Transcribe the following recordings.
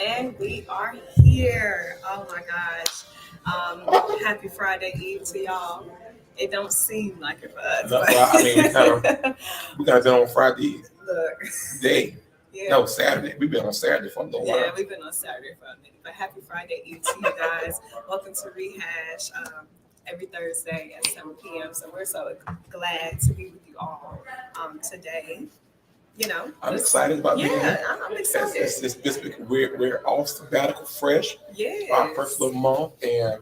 And we are here. Oh my gosh. Happy Friday Eve to y'all. It don't seem like it for us. No, well, I mean, we kind of done on Friday Look. day. Yeah. No, Saturday. We've been on Saturday for a little while. Yeah, we've been on Saturday for a minute. But happy Friday Eve to you guys. Welcome to ReHash. Every Thursday at 7 p.m. So we're so glad to be with you all today. You know, I'm excited about being here. Yeah, I'm excited. We're off sabbatical fresh. Yeah. Our first little month, and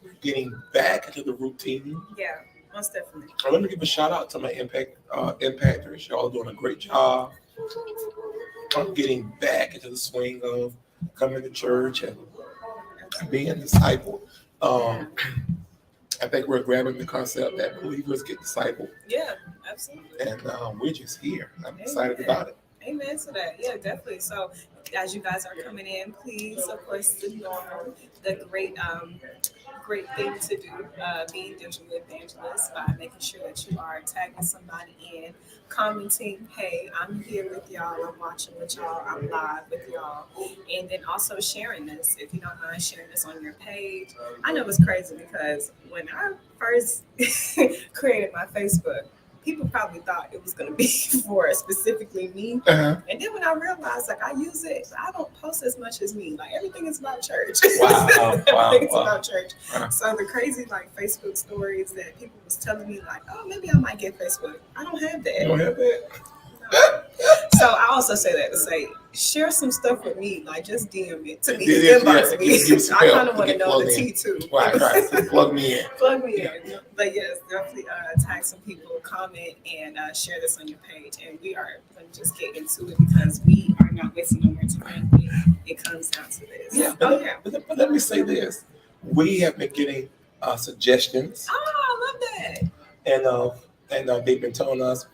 we're getting back into the routine. Yeah, most definitely. Let me give a shout out to my impactors. Y'all are doing a great job. I'm getting back into the swing of coming to church and being discipled. I think we're grabbing the concept that believers get discipled. Yeah, absolutely. And we're just here. I'm excited about it. Amen to that. Yeah, definitely. So as you guys are coming in, please, of course, the normal, the great thing to do, being digital evangelists by making sure that you are tagging somebody in, commenting, hey, I'm here with y'all, I'm watching with y'all, I'm live with y'all, and then also sharing this, if you don't mind sharing this on your page. I know it's crazy because when I first created my Facebook, people probably thought it was going to be for specifically me. Uh-huh. And then when I realized, like, I use it, I don't post as much as me. Like, everything is about church. Wow. Everything's about church. Wow. So the crazy, like, Facebook stories that people was telling me, like, oh, maybe I might get Facebook. I don't have that. You don't have that? No. So I also say that to say, share some stuff with me. Like, just DM it to me. Inbox me. I kind of want to know the tea, too. Right. Plug me in. Plug me in. But yes, definitely tag some people, comment, and share this on your page. And we are going to just get into it because we are not wasting no more time when it comes down to this. Yeah. But let me say this. We have been getting suggestions. Oh, I love that. And they've been telling us,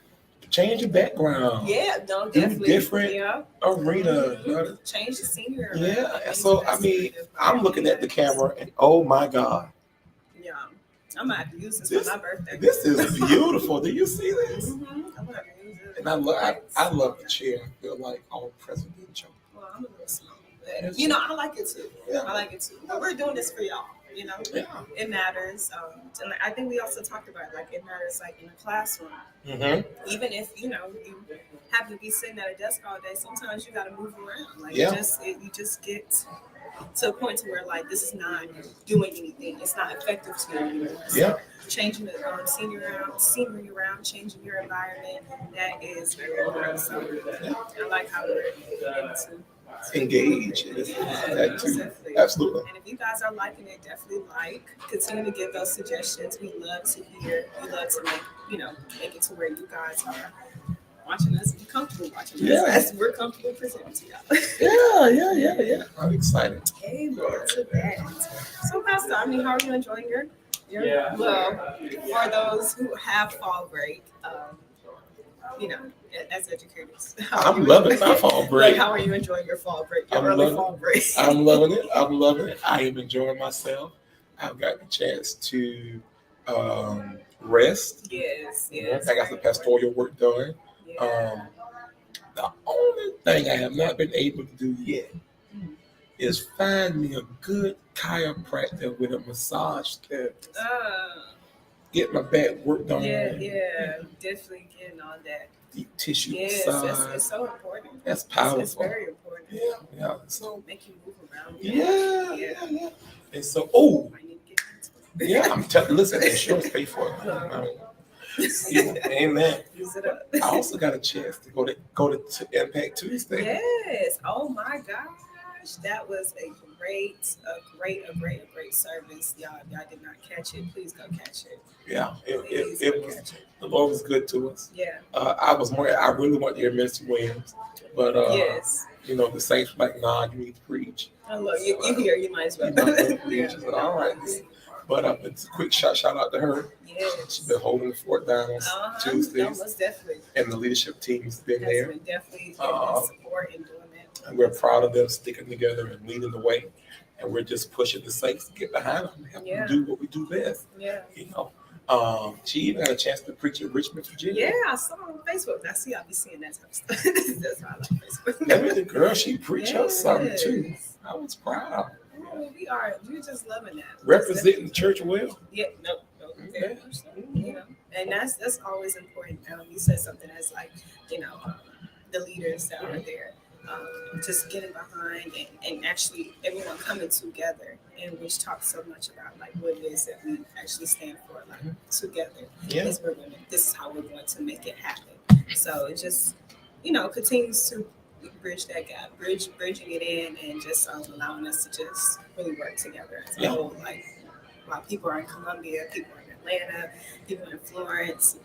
change your background. Yeah, don't do definitely. different Yeah. arena. Mm-hmm. Change the scenery. Yeah. So, I mean, I'm looking at the camera and, oh, my God. Yeah. I'm going to have to use this for my birthday. This is beautiful. Do you see this? Mm-hmm. I'm going to have to use it. And I love the chair. I feel like all presidential. Well, I'm a little small. But, you know, I like it too. Yeah. I like it too. But we're doing this for y'all. You know, It matters. And I think we also talked about, like, it matters, like, in the classroom. Mm-hmm. Even if, you know, you have to be sitting at a desk all day, sometimes you got to move around. Like, Yeah. you just get to a point to where, like, this is not doing anything. It's not effective to you anymore. So changing the scenery around, changing your environment, that is very important. So I like how we're able to engage in that too. Absolutely. And if you guys are liking it, definitely continue to give those suggestions. We love to hear. We love to make it to where you guys are watching us, be comfortable watching us as we're comfortable presenting to y'all. Yeah. I'm excited. Amen to that. So, Pastor, I mean, how are you enjoying your well, for those who have fall break, as educators. I'm loving my fall break. Like, how are you enjoying your fall break? Your early fall break. I'm loving it. I am enjoying myself. I've got the chance to rest. Yes. I got some pastoral work done. Yeah. The only thing I have not been able to do yet is find me a good chiropractor with a massage therapist. Get my back worked on. Yeah. Definitely getting on that. Deep tissue massage. Yes, it's so important. That's powerful. It's very important. Yeah. So make you move around. Yeah. And so, I need to get into it. I'm telling. Listen, insurance pay for it. Amen. Use it up. I also got a chance to go to Impact Tuesday. Yes. Oh my gosh, that was a great service. Y'all did not catch it. Please go catch it. Yeah, it was. The Lord was good to us. Yeah. I really want to hear Mr. Williams, but yes. The saints were like, nah, you need to preach. I love you. You here? You might as well. Preach. Said, all right. But it's a quick shout out to her. Yes. She's been holding the fort down on Tuesdays. Most definitely. And the leadership team has been there. Been definitely support and doing that. And we're proud of them sticking together and leading the way. And we're just pushing the saints to get behind them and help them do what we do best. Yeah. She even had a chance to preach in Richmond, Virginia. Yeah, I saw her on Facebook. I see, I'll be seeing that type of stuff. That's why I like Facebook. That was the girl. She preached her something too. I was proud. Oh, we are. We're just loving that. Representing the church well. Yeah, no, very Okay. much so. You know, and that's always important. You said something that's like, you know, the leaders that are there, just getting behind and actually everyone coming together, and which talks so much about like what it is that we actually stand for, like together. Yeah. Is we're going to, this is how we're going to make it happen. So it just, continues to bridge that gap, bridging it in, and just allowing us to just really work together as a Yeah. whole. Like, while people are in Columbia, people are in Atlanta, people in Florence,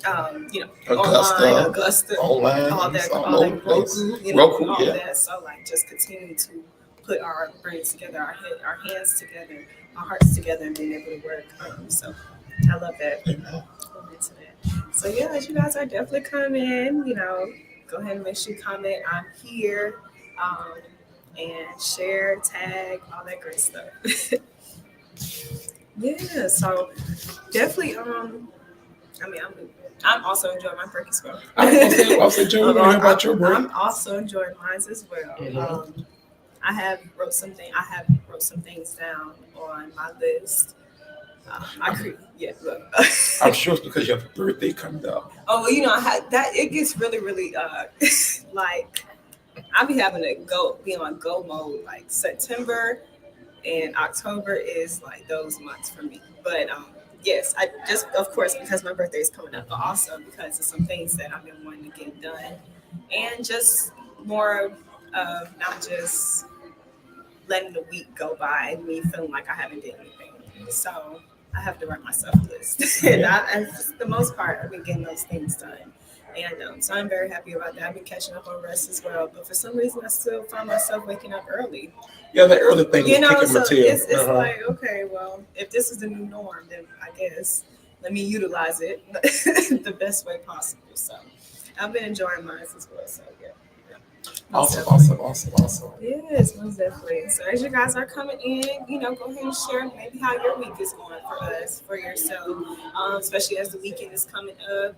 Augusta, online, all that, all over the place. Roku, all yeah. that. So like, just continue to put our brains together, our hands together, our hearts together, and being able to work. So I love that. So yeah, as you guys are definitely coming, go ahead and make sure you comment. I'm here, and share, tag, all that great stuff. Yeah, so definitely. I'm also enjoying my break as well. I also enjoying hearing about your break. I'm also enjoying mine as well. Mm-hmm. I have wrote some things down on my list. Look. I'm sure it's because you have a birthday coming up. Oh, well, I had that. It gets really, really like I be having to be on go mode. Like September and October is like those months for me. But yes, I just, of course, because my birthday is coming up, but also because of some things that I've been wanting to get done, and just more of not just letting the week go by and me feeling like I haven't did anything. So I have to write myself a list, and for the most part, I've been getting those things done. And so I'm very happy about that. I've been catching up on rest as well, but for some reason, I still find myself waking up early. Yeah, the early thing is kicking my tail. It's like, okay, well, if this is the new norm, then I guess let me utilize it the best way possible. So I've been enjoying mine as well. So yeah. Awesome. Yes, most definitely. So as you guys are coming in, go ahead and share maybe how your week is going for us, for yourself, especially as the weekend is coming up.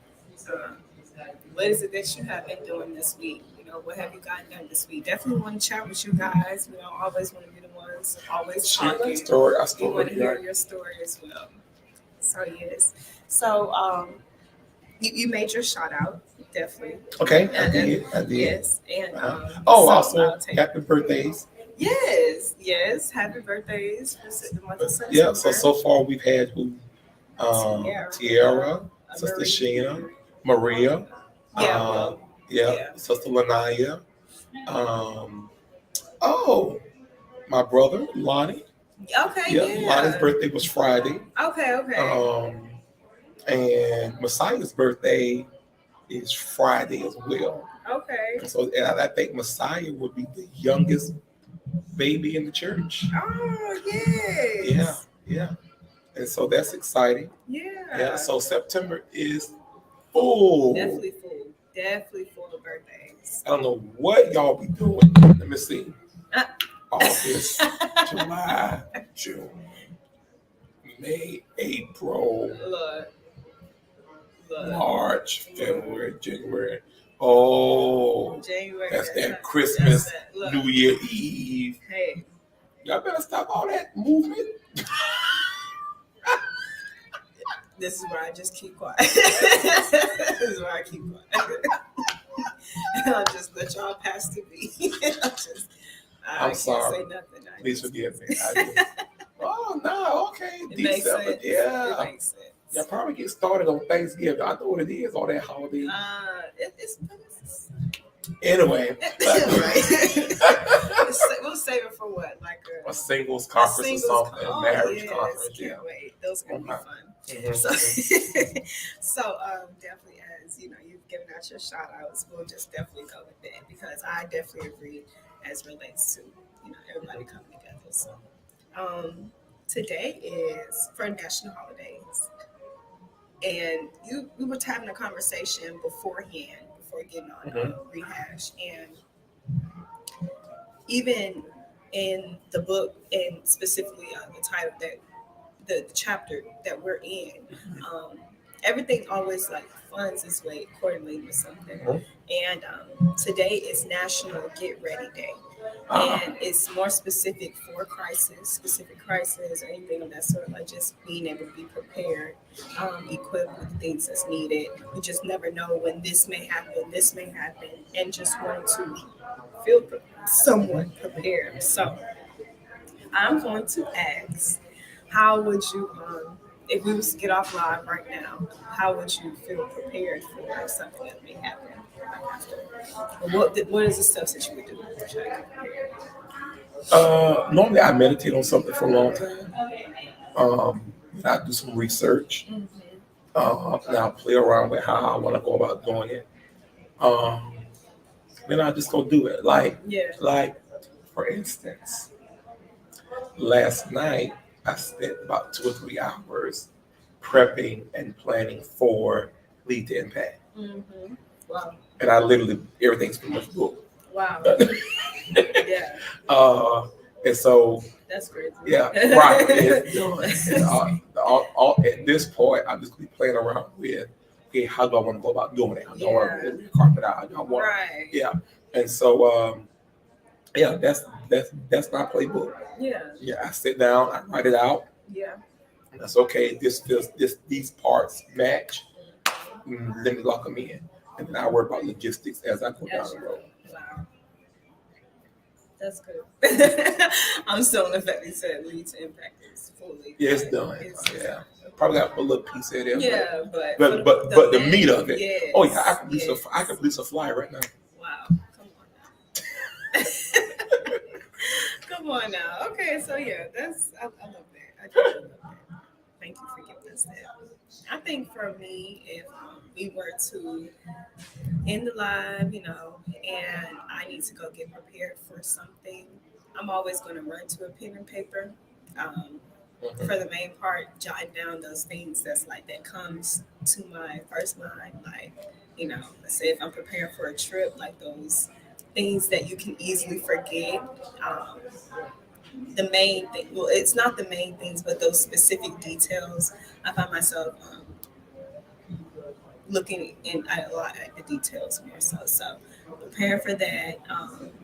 What is it that you have been doing this week? What have you gotten done this week? Definitely want to chat with you guys. Always want to be the ones always talking. We want to hear your story as well. So yes. So you made your shout out, definitely. Okay, I did. Yes, and also happy birthdays. Yes, happy birthdays for the month of September. Yeah, so far we've had Tiara, Sister Marie. Sheena, Maria. Sister Lanaya. My brother Lonnie. Okay. Lonnie's birthday was Friday. Okay. And Messiah's birthday is Friday as well. Okay. So and I think Messiah would be the youngest baby in the church. Oh yes. Yeah. And so that's exciting. Yeah. So September is full. Definitely full of birthdays. I don't know what y'all be doing. Let me see. August, July, June, May, April, March, February, January. Oh, January. That's that Christmas, New Year Eve. Hey. Y'all better stop all that movement. This is where I just keep quiet. This is where I keep quiet. I'll just let y'all pass to me. I'm sorry. Say nothing. Please forgive me. Oh no, okay. It makes sense. Yeah. It makes sense. Yeah, probably get started on Thanksgiving. I know what it is, all that holiday. It's Anyway. We'll save it for what? Like a singles conference or something. A marriage conference. Can't wait. Those are going to be fun. Mm-hmm. So definitely, as you've given out your shout outs, we'll just definitely go with that, because I definitely agree as relates to everybody coming together. So today is for national holidays, and we were having a conversation beforehand before getting on ReHash, and even in the book, and specifically the title that the chapter that we're in, everything always like funds its way accordingly with something. And today is National Get Ready Day. And it's more specific for specific crisis, or anything of that sort. Like just being able to be prepared, equipped with things that's needed. You just never know when this may happen, and just wanting to feel somewhat prepared. So I'm going to ask, how would you, if we was to get off live right now, how would you feel prepared for something that may happen after? What is the steps that you would do to try to get prepared? Normally I meditate on something for a long time. I do some research. And I'll play around with how I want to go about doing it. Then I just go do it. Like for instance, last night I spent about 2 or 3 hours prepping and planning for Lead to Impact. Wow. And I literally, everything's pretty much booked. Wow. Yeah. And so that's crazy. Yeah, right. It's done. And, at this point, I'm just gonna be playing around with, okay, how do I want to go about doing it? How do I want to carpet out? How do I want? Right. Yeah. And so, that's my playbook. Yeah. Yeah, I sit down, I write it out. Yeah. That's okay. These parts match. Let me lock them in, and then I worry about logistics as I go down the road. Wow. That's good. I'm still in the fact that you said Lead to Impact is fully. Yeah, it's done. Probably got a little piece of it. Yeah, but the meat of it. Yes, oh yeah, I can release a fly right now. Wow, come on now. Come on now. Okay, so yeah, I love that. I do love that. Thank you for giving us that. I think for me, if we were to end the live, and I need to go get prepared for something, I'm always going to run to a pen and paper. For the main part, jotting down those things that comes to my first mind. Like, let's say if I'm preparing for a trip, like those things that you can easily forget. The main thing, well, it's not the main things, but those specific details. I find myself looking at a lot at the details more so. So preparing for that,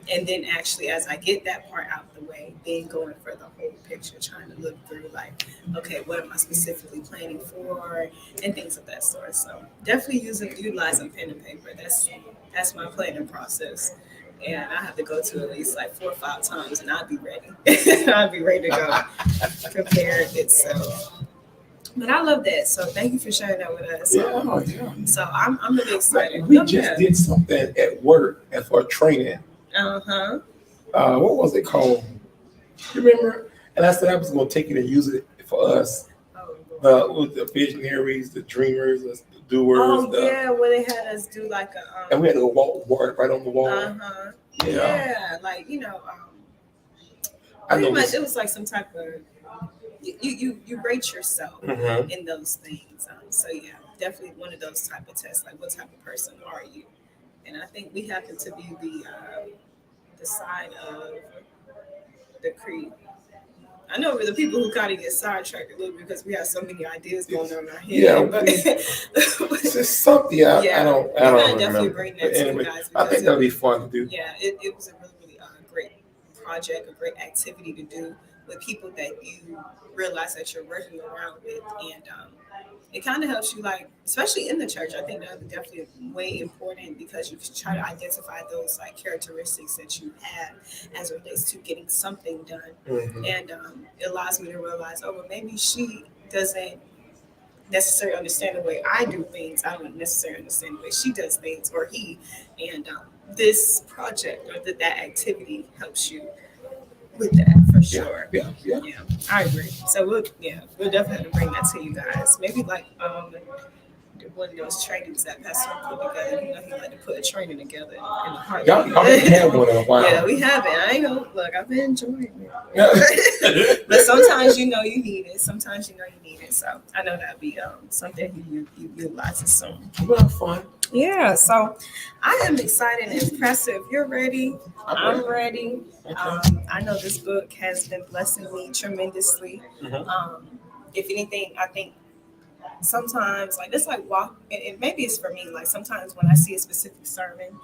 and then actually as I get that part out the way, then going for the whole picture, trying to look through like, okay, what am I specifically planning for, and things of that sort. So definitely utilizing pen and paper. That's my planning process. And I have to go to at least like 4 or 5 times, and I'll be ready. I'll be ready to go prepared itself. But I love that. So thank you for sharing that with us. Yeah. So I'm really excited. We just did something at work and for training. What was it called? You remember? And I said I was going to take it and use it for us. The visionaries, the dreamers, the doers. Where they had us do like a. And we had to go walk right on the wall. Yeah, like pretty much it was like some type of. You rate yourself in those things. So yeah, definitely one of those type of tests. Like, what type of person are you? And I think we happen to be the side of the creed. I know we're the people who kind of get sidetracked a little bit because we have so many ideas going on in our head. Yeah, but it's just something I don't definitely bring that to you guys. I think that'll be fun to do. Yeah, it was a really great project, a great activity to do with people that you realize that you're working around with, and it kind of helps you, like, especially in the church. I think that would definitely way important because you try to identify those like characteristics that you have as it relates to getting something done, and it allows me to realize, well, maybe she doesn't necessarily understand the way I do things. I don't necessarily understand the way she does things, or he, and this project or that activity helps you with that for sure. Yeah, I agree. So we'll definitely bring that to you guys. Maybe like one of those trainings that Pastor put together. He like to put a training together in the heart. Y'all had one in a while. Yeah, we haven't. I ain't gonna look. I've been enjoying it. But sometimes you need it. Sometimes you need it. So I know that'd be something you utilize soon. Well, fun. Yeah, so I am excited and impressive. You're ready. I'm ready. I know this book has been blessing me tremendously. If anything, I think sometimes, like, it's like walk, and maybe it's for me, like sometimes when I see a specific sermon,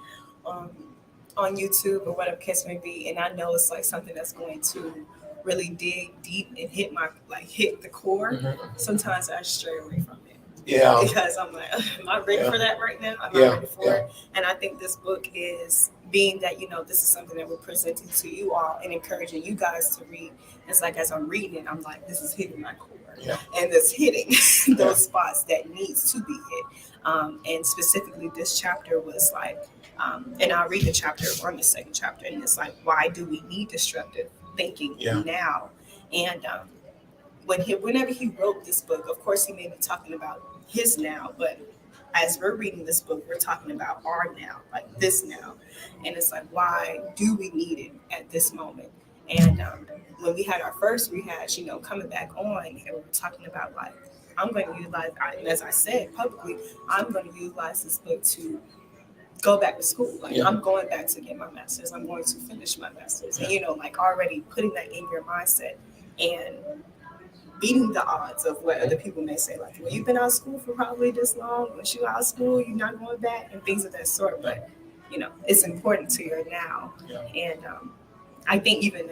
on YouTube or whatever case may be, and I know it's like something that's going to really dig deep and hit the core, sometimes I stray away from it. Yeah. Because I'm like, am I ready for that right now? Am I ready for it? And I think this book is, being that, this is something that we're presenting to you all and encouraging you guys to read. It's like, as I'm reading it, I'm like, this is hitting my core. Yeah. And it's hitting those spots that needs to be hit. And specifically, this chapter was like, and I'll read the chapter or the second chapter, and it's like, why do we need disruptive thinking now? And whenever he wrote this book, of course, he may be talking about his now, but as we're reading this book, we're talking about our now, like this now. And it's like, why do we need it at this moment? And when we had our first rehash, coming back on, and we were talking about, like, I'm going to utilize, as I said publicly, I'm going to utilize this book to go back to school. Like, I'm going back to get my master's. I'm going to finish my master's. And, like, already putting that in your mindset and beating the odds of what other people may say. Like, well, you've been out of school for probably this long. Once you're out of school, you're not going back, and things of that sort. But, it's important to your now. And I think even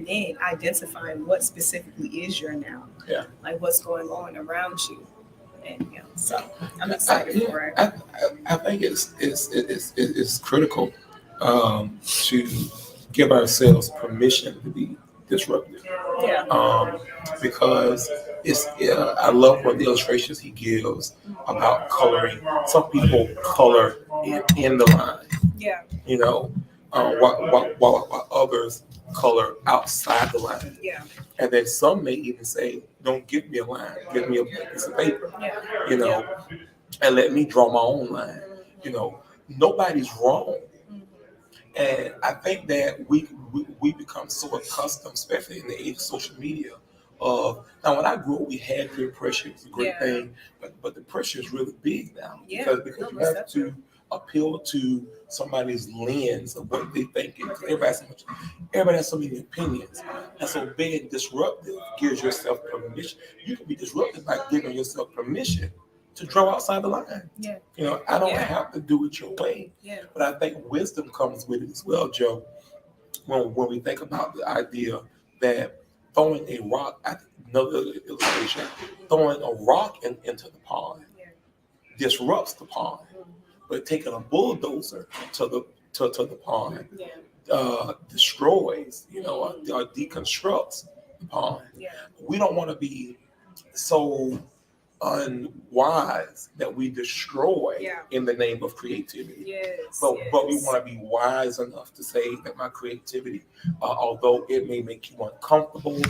then, identifying what specifically is your now. Yeah. Like, what's going on around you. And, so I'm excited for it. I think it's critical to give ourselves permission to be disruptive. Yeah. Because I love one of the illustrations he gives about coloring. Some people color in the line. Yeah. While others color outside the line. Yeah. And then some may even say, "Don't give me a line, give me a piece of paper." Yeah. And let me draw my own line. Nobody's wrong. And I think that we become so accustomed, especially in the age of social media, now when I grew up, we had peer pressure. It's a great thing, but the pressure is really big now because you have to appeal to somebody's lens of what they think. Everybody has so many opinions, and so being disruptive gives yourself permission. You can be disruptive by giving yourself permission to draw outside the line. Yeah. I don't have to do it your way. Yeah. But I think wisdom comes with it as well, Joe. When we think about the idea that throwing a rock, another illustration, throwing a rock into the pond disrupts the pond, but taking a bulldozer to the pond destroys, or deconstructs the pond. Yeah. We don't want to be so unwise that we destroy in the name of creativity. Yes, but we want to be wise enough to say that my creativity, although it may make you uncomfortable,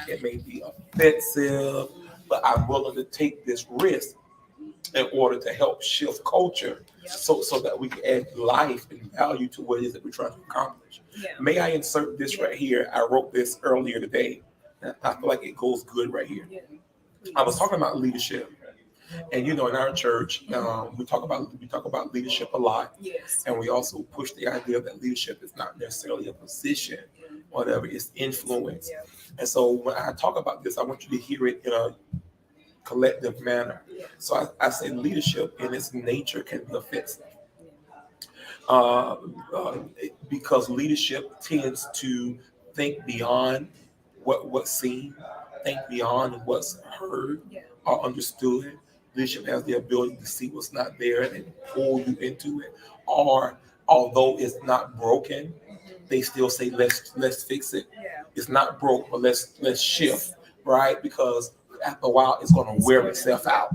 it may be offensive, but I'm willing to take this risk in order to help shift culture so that we can add life and value to what it is that we're trying to accomplish. Yeah. May I insert this right here? I wrote this earlier today. I feel like it goes good right here. Yeah. I was talking about leadership, and in our church, we talk about leadership a lot. Yes. And we also push the idea that leadership is not necessarily a position, whatever, it's influence. Yeah. And so when I talk about this, I want you to hear it in a collective manner. Yeah. So I say leadership in its nature can be offensive, because leadership tends to think beyond what's seen, think beyond what's heard or understood. Leadership has the ability to see what's not there and pull you into it. Or although it's not broken, they still say let's fix it. Yeah. It's not broke, but let's shift, right? Because after a while it's going to wear itself out.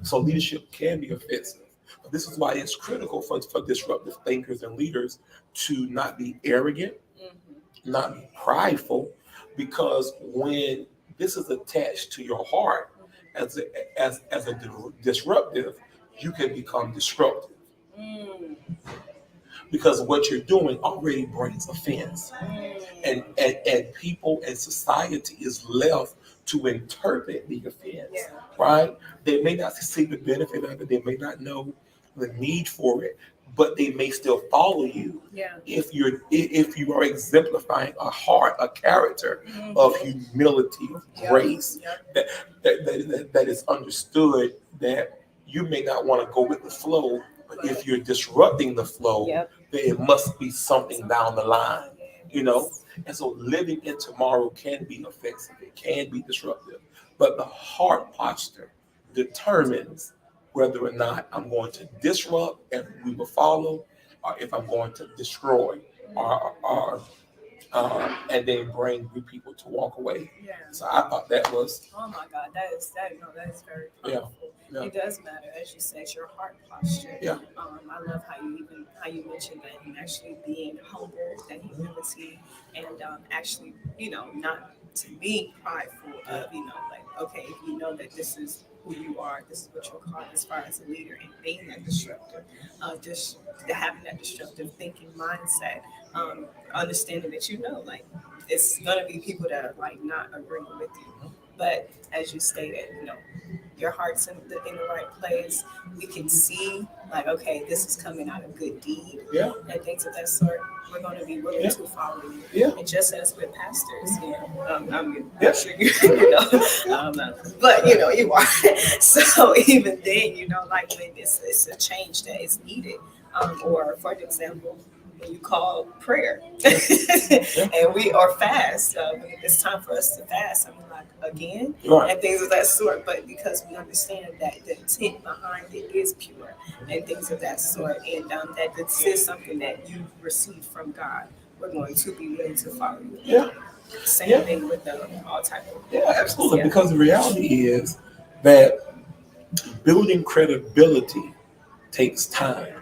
So leadership can be offensive. But this is why it's critical for disruptive thinkers and leaders to not be arrogant, not be prideful, because when this is attached to your heart as a disruptive, you can become disruptive. Because what you're doing already brings offense. And people and society is left to interpret the offense, right? They may not see the benefit of it. They may not know the need for it, but they may still follow you if you are exemplifying a heart, a character of humility, of grace, that is understood, that you may not want to go with the flow, but if you're disrupting the flow, there must be something down the line, you know. And so living in tomorrow can be offensive, it can be disruptive, but the heart posture determines whether or not I'm going to disrupt and we will follow, or if I'm going to destroy or and then bring new people to walk away. Yeah. So I thought that was. Oh my God, that is very powerful. Yeah. It does matter, as you said, your heart posture. Yeah. I love how you mentioned that, and actually being humble, that humility, and actually, not to be prideful of, like, okay, if you know that this is who you are, this is what you're called as far as a leader, and being that disruptor, just having that disruptive thinking mindset, understanding that like it's gonna be people that are like not agreeing with you, but as you stated, your heart's in the right place. We can see, like, okay, this is coming out of good deed, and things of that sort. We're going to be willing to follow you. Yeah. And just as with pastors, I'm sure but you are. So even then, like when it's a change that is needed, or for example, when you call prayer and we are fast, it's time for us to fast. Like, again, and things of that sort. But because we understand that the intent behind it is pure and things of that sort, and that this is something that you received from God, we're going to be willing to follow you. Yeah. Same thing with all type of. Yeah, absolutely. Because the reality is that building credibility takes time.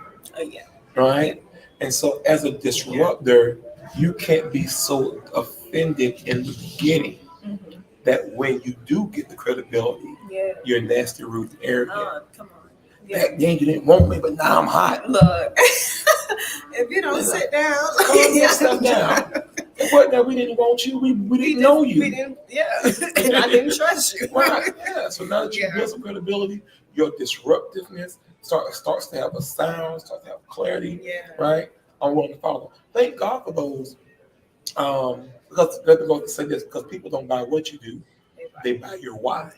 Right? And so as a disruptor, you can't be so offended in the beginning that when you do get the credibility, you're nasty, rude, and arrogant. Come on. Back then you didn't want me, but now I'm hot. Look, if you don't sit down, calm yourself down. But now we didn't want you. We didn't know you. We didn't, and I didn't trust you. Right. Yeah. So now that you build some credibility, your disruptiveness starts to have a sound, starts to have clarity. Right. I'm willing to follow. Thank God for those. Because let me go to say this, because people don't buy what you do, they buy your why.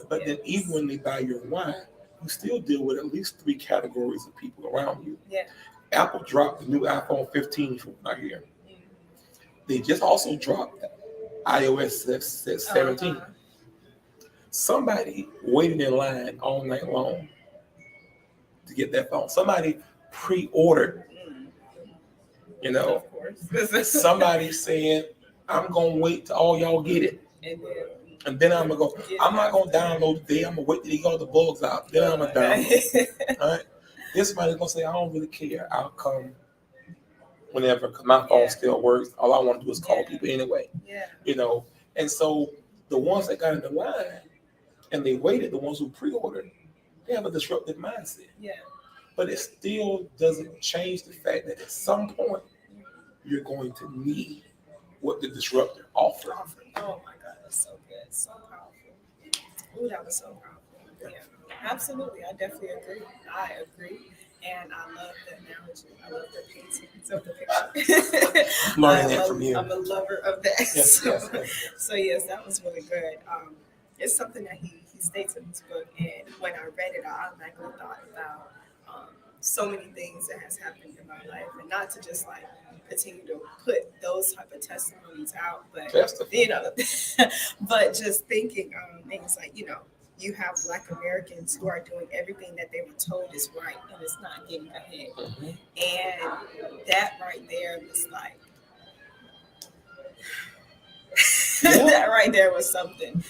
But then even when they buy your why, you still deal with at least 3 categories of people around you. Apple dropped the new iPhone 15 from right here. They just also dropped iOS 17. Somebody waited in line all night long to get that phone. Somebody pre-ordered. Somebody saying, I'm going to wait till all y'all get it. And then I'm going to go, I'm not going to download it today. I'm going to wait till you got the bugs out. Then I'm going to download it. All right? Then somebody's going to say, I don't really care. I'll come whenever, because my phone still works. All I want to do is call people anyway. And so the ones that got in the line and they waited, the ones who pre-ordered, they have a disruptive mindset. But it still doesn't change the fact that at some point you're going to need what the disruptor offers. Oh my God, that's so good, so powerful. Ooh, that was so powerful. Absolutely, I definitely agree. And I love the analogy. I love the paintings of the picture. I'm learning that from you. I'm a lover of that. So yes, that was really good. It's something that he states in his book, and when I read it, I automatically thought about so many things that has happened in my life, and not to just like continue to put those type of testimonies out, but but just thinking things like you have Black Americans who are doing everything that they were told is right, and it's not getting ahead, and that right there was like that right there was something.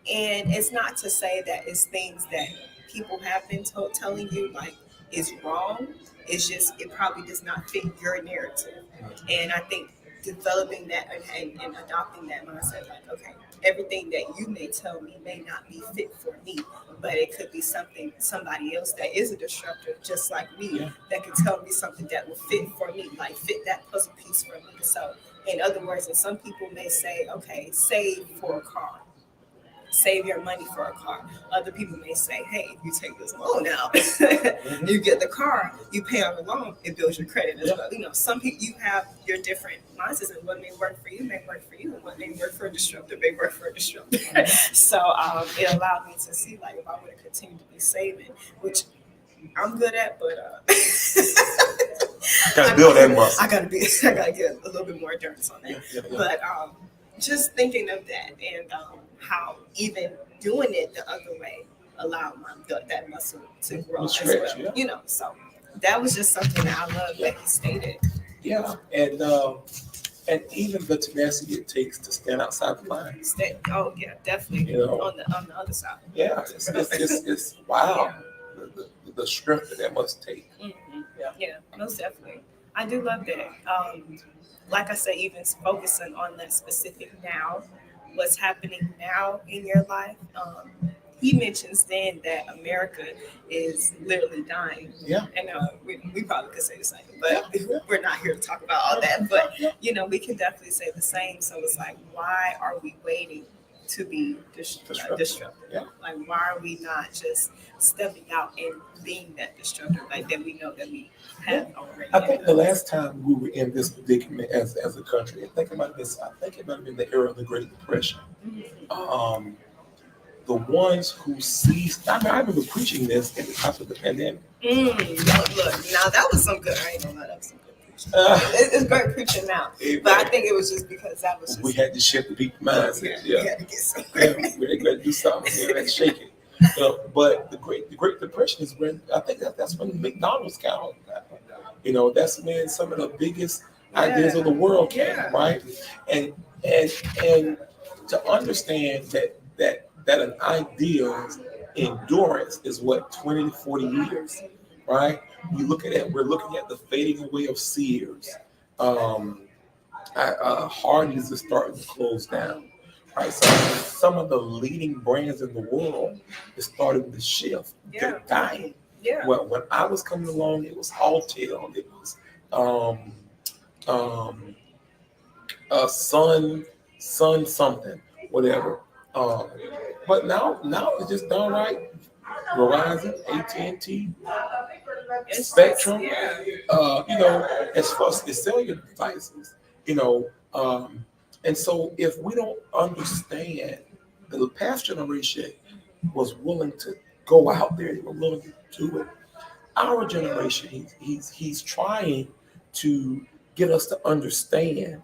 And it's not to say that it's things that people have been telling you like is wrong. It's just it probably does not fit your narrative. And I think developing that and adopting that mindset, like, okay, everything that you may tell me may not be fit for me, but it could be somebody else that is a disruptor just like me that can tell me something that will fit for me, like fit that puzzle piece for me. So in other words, and some people may say, okay, save for a car. Save your money for a car. Other people may say, hey, if you take this loan out, you get the car, you pay on the loan, it builds your credit as well. Some people, you have your different mindsets, and what may work for you may work for you, and what may work for a disruptor may work for a disruptor. So it allowed me to see, like, if I would have continued to be saving, which I'm good at, but Gotta build that muscle. I gotta get a little bit more endurance on that. Yeah. But just thinking of that and how even doing it the other way allowed that muscle to grow as well. Yeah. You know, so that was just something that I love that he stated. Yeah, and even the tenacity it takes to stand outside the lines. Oh yeah, definitely. You know, on the other side. Yeah, it's wow. Yeah. The strength that must take. Mm-hmm. Yeah, most definitely. I do love that. Like I said, even focusing on that specific now, what's happening now in your life. He mentions then that America is literally dying. Yeah. And we probably could say the same, but we're not here to talk about all that. But, you know, we can definitely say the same. So it's like, why are we waiting to be disruptive? Yeah. Like, why are we not just stepping out and being that disruptor like that we know that we have already? I think the last time we were in this predicament as a country, I think it might have been the era of the Great Depression. Mm-hmm. The ones who seized, I remember preaching this in the top of the pandemic. Look, now that was some good. I ain't gonna lie, that was some good preaching. It's great preaching now, but I think it was just because that was. We had to shift the people's mindset. Yeah, we had to get something. We had to do something. We had to shake it. But the Great Depression is when I think that's when McDonald's came out. You know, that's when some of the biggest ideas of the world came, right? And to understand that an ideal's endurance is what 20 to 40 years, right? You look at it, we're looking at the fading away of Sears. Hardee's is starting to close down, right? So some of the leading brands in the world is starting to shift. They're dying. Yeah. Well, when I was coming along, it was Alltel, it was Sun something, whatever. But now it's just downright Verizon, AT&T, Spectrum. You know, as far as the cellular devices, you know, and so if we don't understand, the past generation was willing to go out there, they were willing to do it. Our generation, he's trying to get us to understand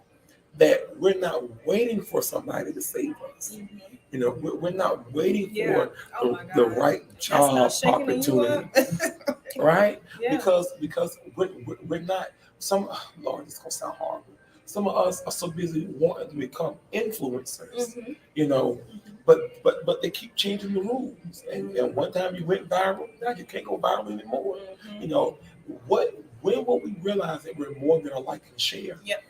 that we're not waiting for somebody to save us. Mm-hmm. You know, we're not waiting for the right job opportunity, right? Yeah. Because we're not. Lord, this is gonna sound horrible. Some of us are so busy wanting to become influencers, you know, but they keep changing the rules. And one time you went viral, now you can't go viral anymore. You know, when will we realize that we're more than a like and share? Yep.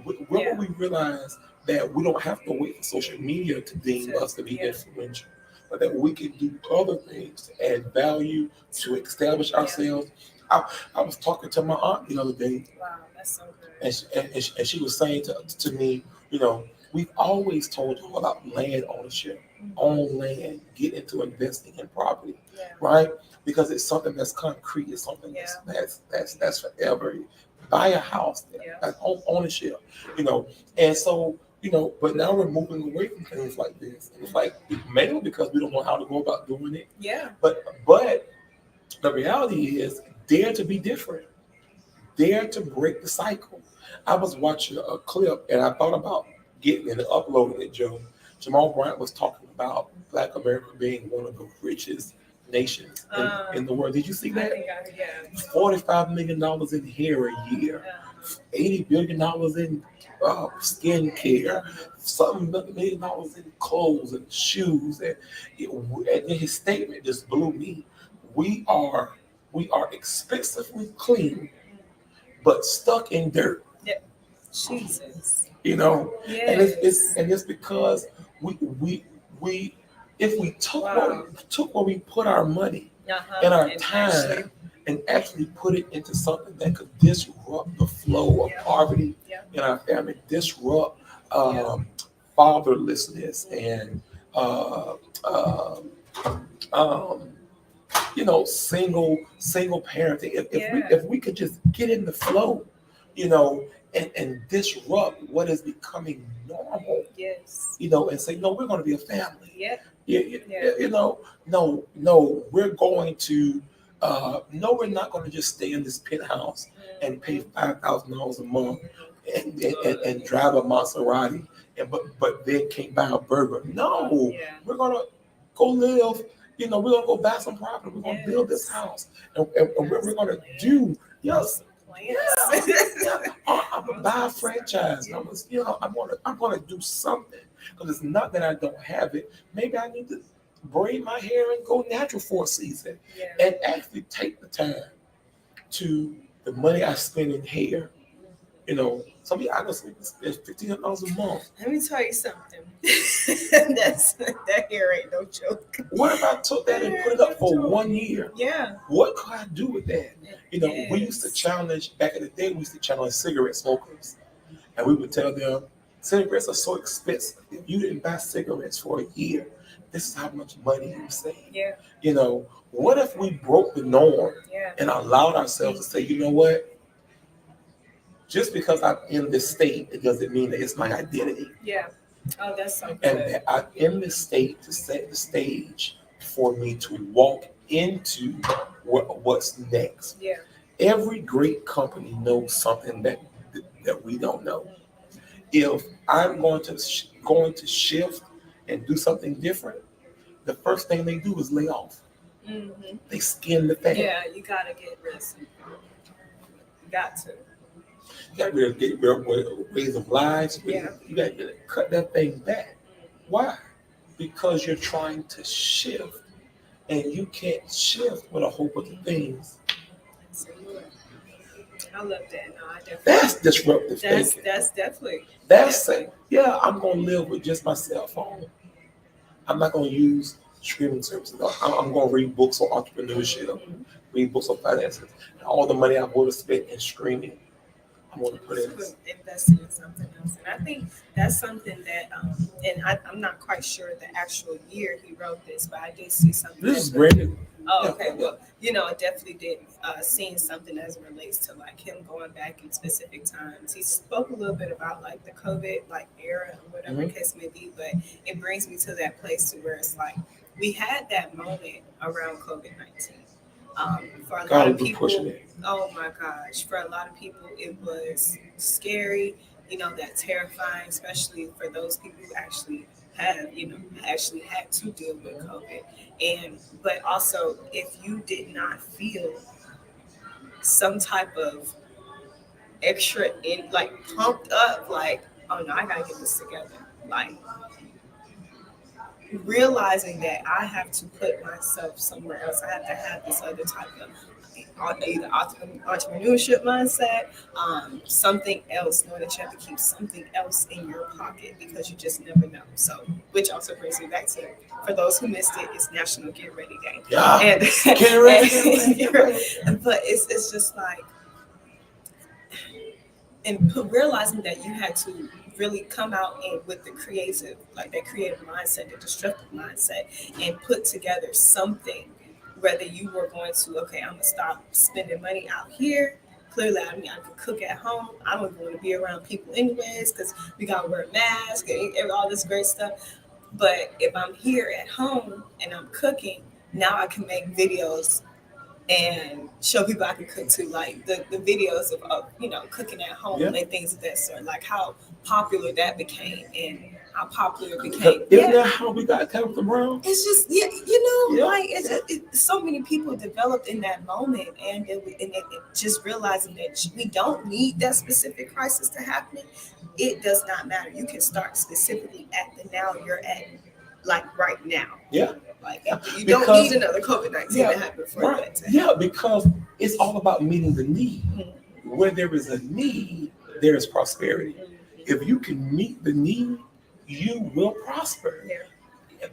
When will we realize that we don't have to wait for social media to deem us to be influential, but that we can do other things to add value, to establish ourselves? I was talking to my aunt the other day. Wow, that's so good. And she was saying to me, you know, we've always told you about land ownership, own land, get into investing in property, right? Because it's something that's concrete, it's something that's forever. Buy a house, that's home ownership, you know. And so, you know, but now we're moving away from things like this. And it's like mainly because we don't know how to go about doing it. Yeah. But the reality is, dare to be different. Dare to break the cycle. I was watching a clip and I thought about getting it and uploading it, Joe. Jamal Bryant was talking about Black America being one of the richest nations in the world. Did you see that? $45 million in hair a year, $80 billion in skin care, something $1 million in clothes and shoes. And his statement just blew me. We are expensively clean, but stuck in dirt. Yep. Jesus. You know, and it's because we if we took where we put our money and our time and actually put it into something that could disrupt the flow of poverty in our family, disrupt fatherlessness and you know, single parenting. If we could just get in the flow, you know, and disrupt what is becoming normal. Yes. You know, and say, no, we're going to be a family. Yeah. You know, no, we're going to No, we're not going to just stay in this penthouse and pay $5,000 a month and drive a Maserati, but then can't buy a burger. No, we're going to go live. We're going to go buy some property. We're going to build this house, and what we're going to do. I'm gonna buy a franchise. I'm gonna do something, because it's not that I don't have it. Maybe I need to braid my hair and go natural for a season, and actually take the time to the money I spend in hair. Some people honestly spend $1,500 a month. Let me tell you something. That hair ain't no joke. What if I took that and put it up for 1 year? Yeah. What could I do with that? We used to challenge, back in the day, we used to challenge cigarette smokers. And we would tell them, cigarettes are so expensive. If you didn't buy cigarettes for a year, this is how much money you save. Yeah. What if we broke the norm and allowed ourselves to say, you know what? Just because I'm in this state, it doesn't mean that it's my identity. Yeah. Oh, that's so good. And that I'm in this state to set the stage for me to walk into what's next. Yeah. Every great company knows something that we don't know. If I'm going to shift and do something different, the first thing they do is lay off. Mm-hmm. They skin the fat. Yeah, you gotta get rid of some. You got to. You got to get rid of ways of lives. You got to cut that thing back. Why? Because you're trying to shift, and you can't shift with a whole bunch of things. I love that. No, I definitely. That's disruptive thinking. That's definitely. I'm going to live with just my cell phone. I'm not going to use streaming services. I'm going to read books on entrepreneurship, read books on finances, and all the money I would have spent in streaming, I'm going to put in. Investing in something else, and I think that's something that, and I'm not quite sure the actual year he wrote this, but I did see something. This is brand new. Oh, okay. Well, I definitely did seeing something as it relates to like him going back in specific times. He spoke a little bit about like the COVID era or whatever the case may be, but it brings me to that place to where it's like we had that moment around COVID-19. For a lot of people, oh my gosh, for a lot of people it was scary, that terrifying, especially for those people who actually had to deal with COVID. But also, if you did not feel some type of extra pumped up, like, oh no, I gotta get this together, like realizing that I have to put myself somewhere else. I have to have this other type of either entrepreneurship mindset, something else, knowing that you have to keep something else in your pocket because you just never know. So, which also brings me back to, for those who missed it, it's National Get Ready Day. Yeah, and, get ready. But it's just like, and realizing that you had to really come out with the creative mindset, the destructive mindset, and put together something, whether you were going to, okay, I'm going to stop spending money out here. Clearly, I can cook at home. I don't want to be around people anyways because we got to wear masks and all this great stuff. But if I'm here at home and I'm cooking, now I can make videos and show people I can cook too, like the videos of cooking at home and things of that sort, like how popular that became and how popular it became. Isn't that how we got Tabitha Brown? It's just like so many people developed in that moment, and it just realizing that we don't need that specific crisis to happen. It does not matter. You can start specifically at the now you're at, like right now. Yeah. You don't need another COVID-19 to happen for that to happen. Yeah, because it's all about meeting the need. Mm-hmm. Where there is a need, there is prosperity. Mm-hmm. If you can meet the need, you will prosper. Yeah.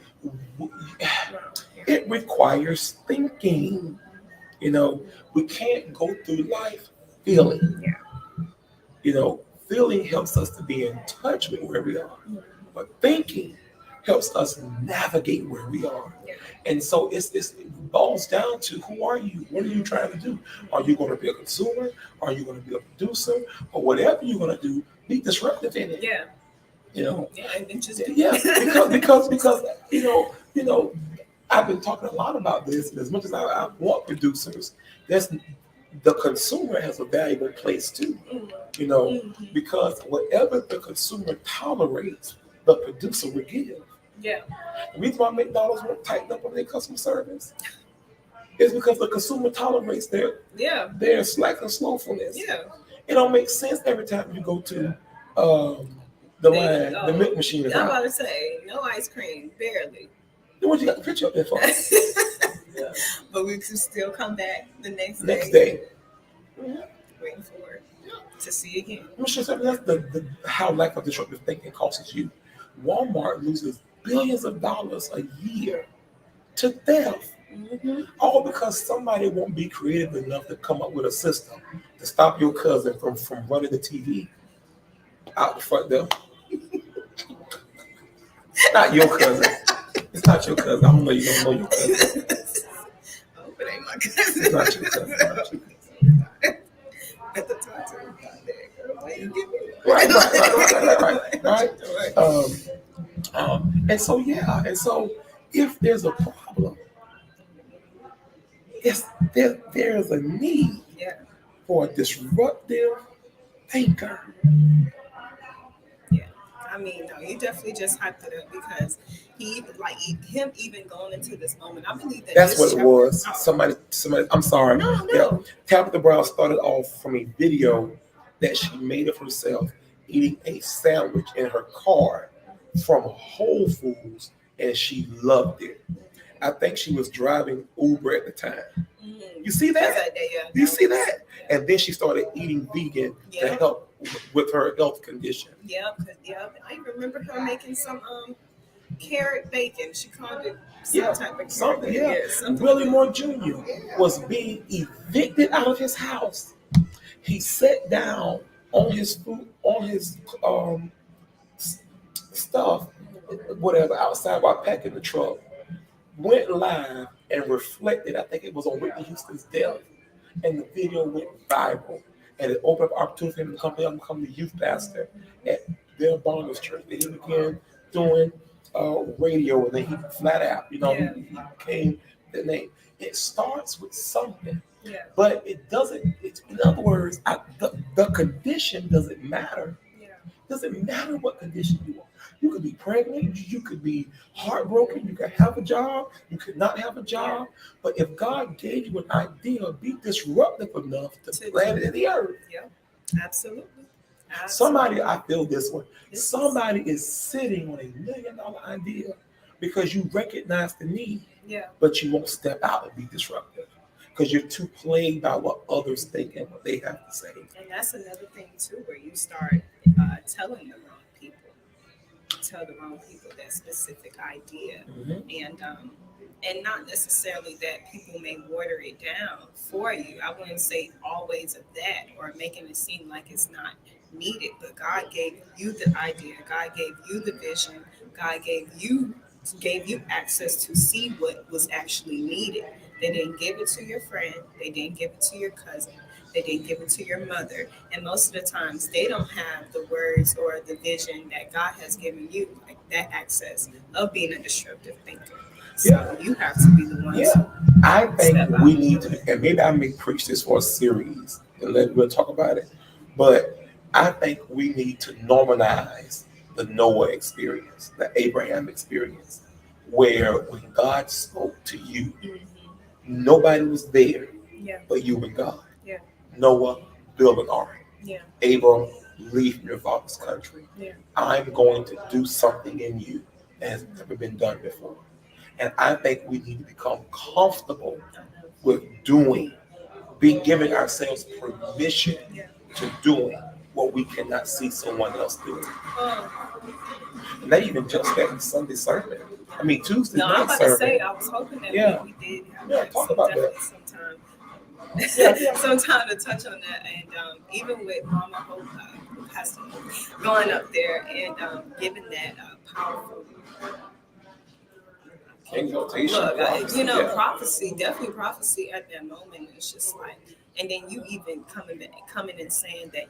It requires thinking. We can't go through life feeling. Yeah. Feeling helps us to be in touch with where we are. Mm-hmm. But thinking helps us navigate where we are. Yeah. And so it boils down to, who are you? What are you trying to do? Are you going to be a consumer? Are you going to be a producer? Or whatever you're going to do, be disruptive in it. Yeah. Yeah, interesting. Yeah, because I've been talking a lot about this, and as much as I want producers, there's the consumer has a valuable place too. You know, because whatever the consumer tolerates, the producer will give. Yeah. The reason why McDonald's won't tighten up on their customer service is because the consumer tolerates their slack and slowfulness. Yeah. It don't make sense every time you go to the milk machine. I'm about to say, no ice cream, barely. Then what you got the picture up there for? But we could still come back the next day. Waiting for it to see again. I'm sure that's the how lack of disruptive thinking costs you. Walmart loses billions of dollars a year to theft. All because somebody won't be creative enough to come up with a system to stop your cousin from running the TV out the front door. Not your cousin. It's not your cousin. I don't know. You don't know your cousin. I hope it ain't my cousin. It's not your cousin. At the time, why you give me Right. And so if there's a problem, there's a need for a disruptive thinker. Yeah, I mean, no, you definitely just hyped it up because him even going into this moment. I believe that's what it was. Somebody. I'm sorry. No. Yeah, Tabitha Brown started off from a video that she made of herself eating a sandwich in her car from Whole Foods, and she loved it. I think she was driving Uber at the time. You see that? You see that? And then she started eating vegan to help with her health condition. Yep. I remember her making some carrot bacon. She called it some type of something. Something. Willie Moore Jr. was being evicted out of his house. He sat down on his food, on his stuff, whatever, outside while packing the truck. Went live and reflected. I think it was on Whitney Houston's death, and the video went viral. And it opened up opportunity for him to become the youth pastor at their Barnabas Church. Then he began doing radio, and then he flat out, he became the name. It starts with something, but it doesn't. In other words, the condition doesn't matter. It doesn't matter what condition you are. You could be pregnant, you could be heartbroken, you could have a job, you could not have a job. But if God gave you an idea, be disruptive enough to plant it in the earth. Yeah, absolutely. Somebody, I feel this one. Somebody is sitting on $1 million idea because you recognize the need, but you won't step out and be disruptive because you're too plagued by what others think and what they have to say. And that's another thing too, where you start telling the wrong people. Tell the wrong people that specific idea, and not necessarily that people may water it down for you. I wouldn't say always of that or making it seem like it's not needed, but God gave you the idea, God gave you the vision, God gave you access to see what was actually needed. They didn't give it to your friend, they didn't give it to your cousin, they didn't give it to your mother. And most of the times they don't have the words or the vision that God has given you, like that access of being a disruptive thinker. So you have to be the one. I think we need to, and maybe I may preach this for a series and we'll talk about it, but I think we need to normalize the Noah experience, the Abraham experience, where when God spoke to you, nobody was there but you and God. Noah, build an ark. Abram, leave from your father's country. I'm going to do something in you that has never been done before. And I think we need to become comfortable with giving ourselves permission to doing what we cannot see someone else doing. And not even just that in Sunday sermon. I mean, Tuesday night sermon. I'm about to say, I was hoping that we did have talk about that. Sometime to touch on that, and even with Mama Hope, Pastor going up there and giving that powerful prophecy, definitely prophecy at that moment. It's just like, and then you even coming and saying that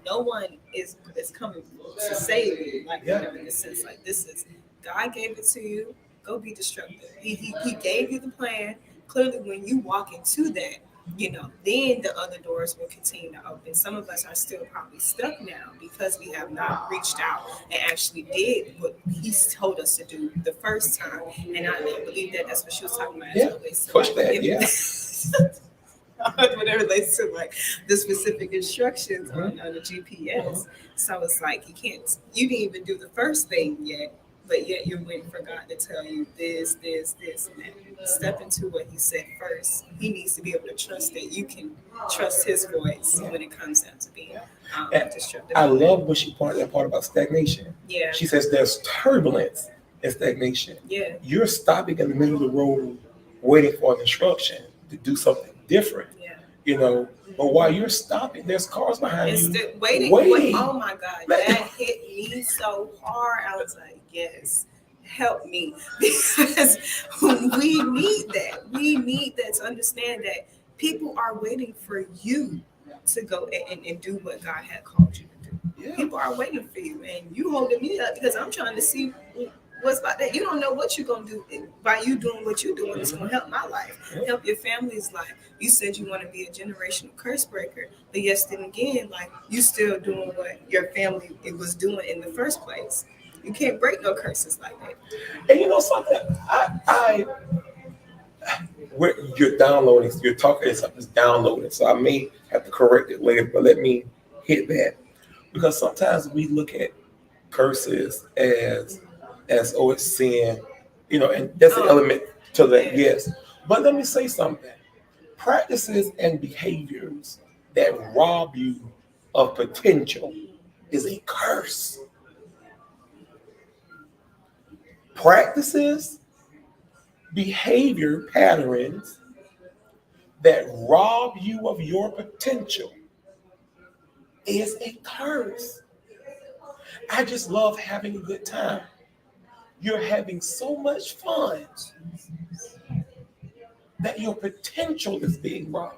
no one is coming to save you, like in the sense like this is God gave it to you. go be destructive. He gave you the plan. Clearly, when you walk into that, then the other doors will continue to open. Some of us are still probably stuck now because we have not reached out and actually did what He's told us to do the first time. And I believe that that's what she was talking about. Yeah, push that, yeah. When it relates to like the specific instructions on the GPS. So it's like you didn't even do the first thing yet, but yet you're waiting for God to tell you this, and that. Step into what He said first. He needs to be able to trust that you can trust His voice when it comes down to being destructive. I love when she pointed that part about stagnation. Yeah. She says there's turbulence in stagnation. Yeah. You're stopping in the middle of the road waiting for an instruction to do something different. Yeah. But while you're stopping, there's cars behind you. Waiting. Oh my God, that hit me so hard. I was like, yes, help me. Because we need that. We need that to understand that people are waiting for you to go and do what God had called you to do. Yeah. People are waiting for you, and you holding me up because I'm trying to see what's about that. You don't know what you're going to do by you doing what you're doing. It's going to help my life, help your family's life. You said you want to be a generational curse breaker, but yes, then again, like you still doing what your family was doing in the first place. You can't break no curses like that. And you know something? You're downloading, you're talking, something's downloading, so I may have to correct it later, but let me hit that. Because sometimes we look at curses as it's sin, and that's an element to that, yes. But let me say something. Practices and behaviors that rob you of potential is a curse. Practices, behavior patterns that rob you of your potential is a curse. I just love having a good time. You're having so much fun that your potential is being robbed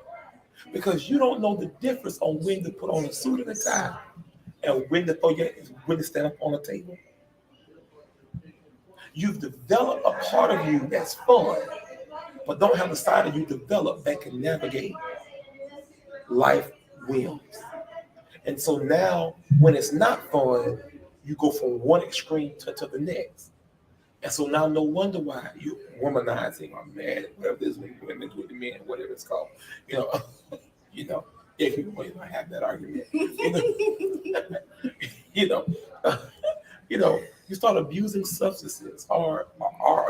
because you don't know the difference on when to put on a suit and a tie and when to stand up on a table. You've developed a part of you that's fun, but don't have the side of you developed that can navigate life whims. And so now, when it's not fun, you go from one extreme to the next. And so now, no wonder why you're womanizing or mad, whatever it is, when women do it to men, whatever it's called. If you want to have that argument, you start abusing substances, or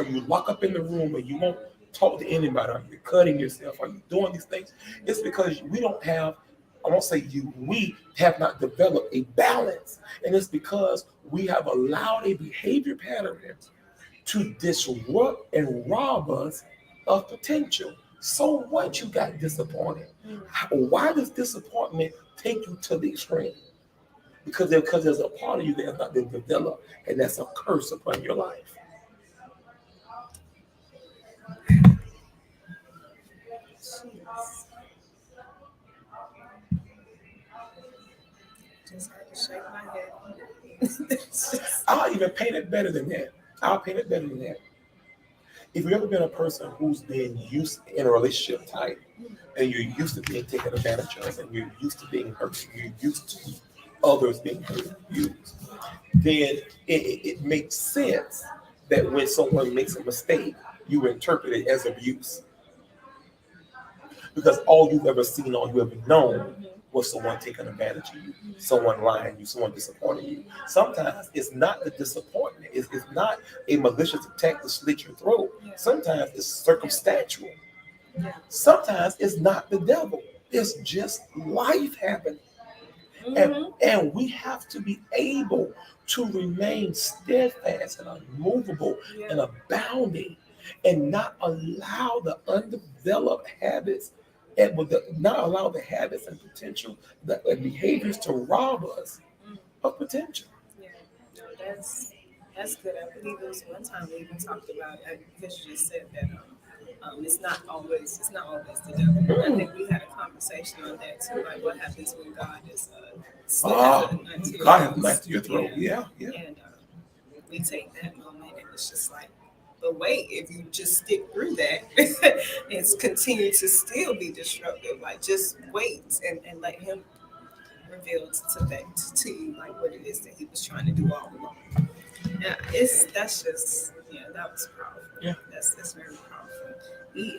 you lock up in the room and you won't talk to anybody, or you're cutting yourself, or you're doing these things. It's because we don't have, I won't say we have not developed a balance. And it's because we have allowed a behavior pattern to disrupt and rob us of potential. So what, you got disappointed? Why does disappointment take you to the extreme? Because there's a part of you that has not been developed, and that's a curse upon your life. Just had to shake my head. I'll even paint it better than that. If you've ever been a person who's been used in a relationship type, and you're used to being taken advantage of, and you're used to being hurt, and you're used to others being hurt and abused, then it makes sense that when someone makes a mistake, you interpret it as abuse. Because all you've ever seen, all you ever known was someone taking advantage of you, someone lying you, someone disappointing you. Sometimes it's not the disappointment. It's not a malicious attack to slit your throat. Sometimes it's circumstantial. Sometimes it's not the devil. It's just life happening. And we have to be able to remain steadfast and unmovable and abounding, and not allow the undeveloped habits, and not allow the habits and potential, the behaviors to rob us of potential. Yeah, no, that's good. I believe it was one time we even talked about it, because you just said that it's not always the devil. I think we had a conversation on that too, like what happens when God is God has knocked your throat. Yeah. And we take that moment, and it's just like But wait, if you just stick through that and continue to still be disruptive, like just wait and let him reveal to you like what it is that he was trying to do all along. Yeah, that's just that was powerful. Yeah, that's very powerful. He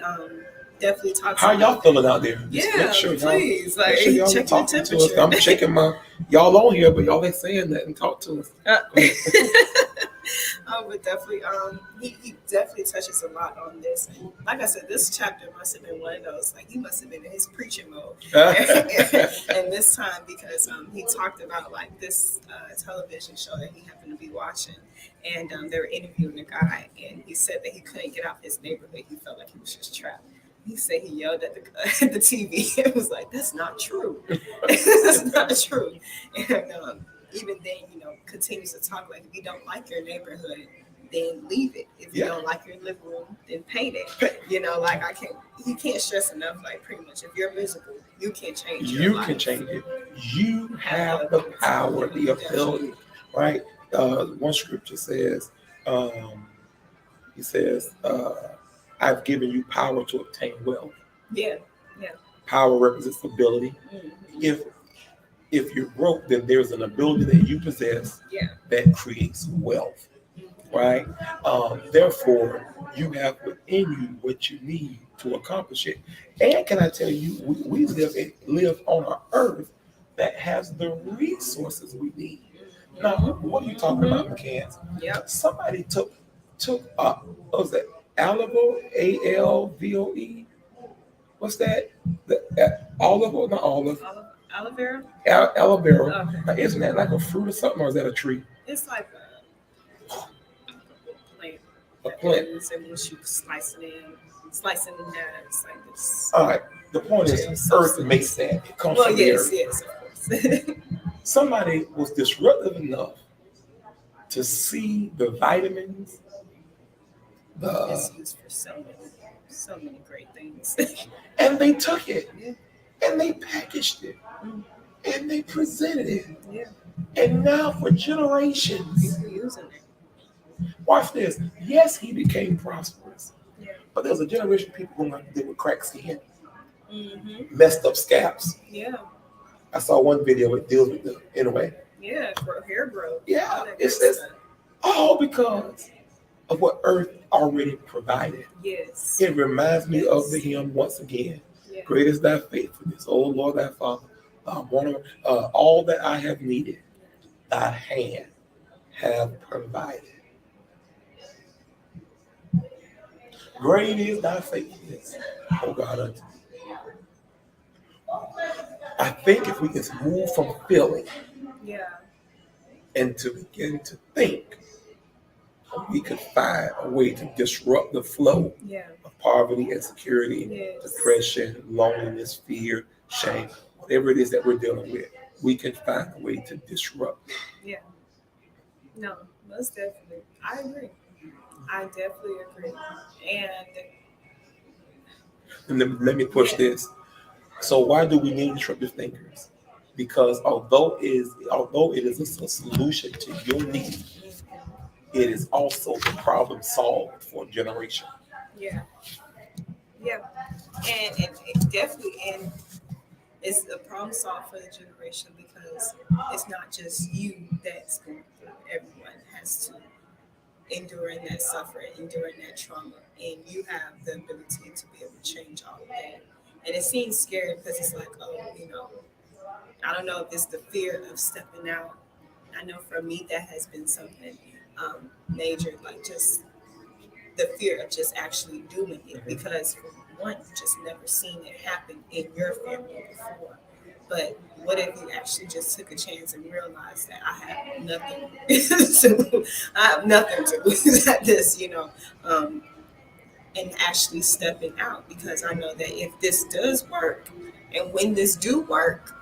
definitely talks. How y'all feeling out there? Just make sure please, make sure y'all check talking to us. I'm checking y'all on here, but y'all ain't saying that and talk to us. But definitely, he definitely touches a lot on this. And like I said, this chapter must have been one of those, like he must have been in his preaching mode. And this time, because he talked about like this television show that he happened to be watching, and they were interviewing a guy, and he said that he couldn't get out his neighborhood. He felt like he was just trapped. He said he yelled at the TV. It was like, that's not true. That's not true. And even then, continues to talk like, if you don't like your neighborhood, then leave it. If you don't like your living room, then paint it. Like he can't stress enough, like pretty much, if you're miserable, you can change your life. You can change it. You have the power, the ability, right? One scripture says, he says, I've given you power to obtain wealth. Yeah. Power represents ability. Mm-hmm. If you're broke, then there's an ability that you possess that creates wealth, right? Therefore, you have within you what you need to accomplish it. And can I tell you, we live on an earth that has the resources we need. Now, what are you talking about, McCants? Yep. Somebody took what was that? Alvo, ALVOE. What's that? Olive or not olive? Aloe vera. Aloe vera. Okay. Now, isn't that like a fruit or something, or is that a tree? It's like a plant. A plant. And once you slice it in half, it's like this. All right. The point is, Earth makes that. It comes from the Earth. Yes, of course. Somebody was disruptive enough to see the vitamins. It's used for so many great things. And they took it, and they packaged it, and they presented it. Yeah. And now for generations, people using it. Watch this. Yes, he became prosperous, but there's a generation of people who deal with cracked skin, messed up scalps. Yeah. I saw one video it deals with them anyway. Yeah, hair growth. Yeah, it says all because of what Earth already provided. Yes. It reminds me of the hymn once again. Yeah. Great is thy faithfulness, O Lord thy Father. All that I have needed, thy hand have provided. Great is thy faithfulness, O God, unto me. I think if we can move from feeling and to begin to think, we could find a way to disrupt the flow of poverty, insecurity, depression, loneliness, fear, shame, whatever it is that we're dealing with. We can find a way to disrupt it. Yeah. No, most definitely. I agree. I definitely agree. And let me push this. So why do we need disruptive thinkers? Because although it is a solution to your need, it is also the problem solved for a generation. Yeah. And it definitely, and it's the problem solved for the generation because it's not just you that's going through. Everyone has to endure that suffering, enduring that trauma, and you have the ability to be able to change all of that. And it seems scary because it's like, I don't know if it's the fear of stepping out. I know for me that has been something major, like just the fear of just actually doing it, because for one, you just never seen it happen in your family before. But what if you actually just took a chance and realized that I have nothing to lose at this, and actually stepping out, because I know that if this does work, and when this do work,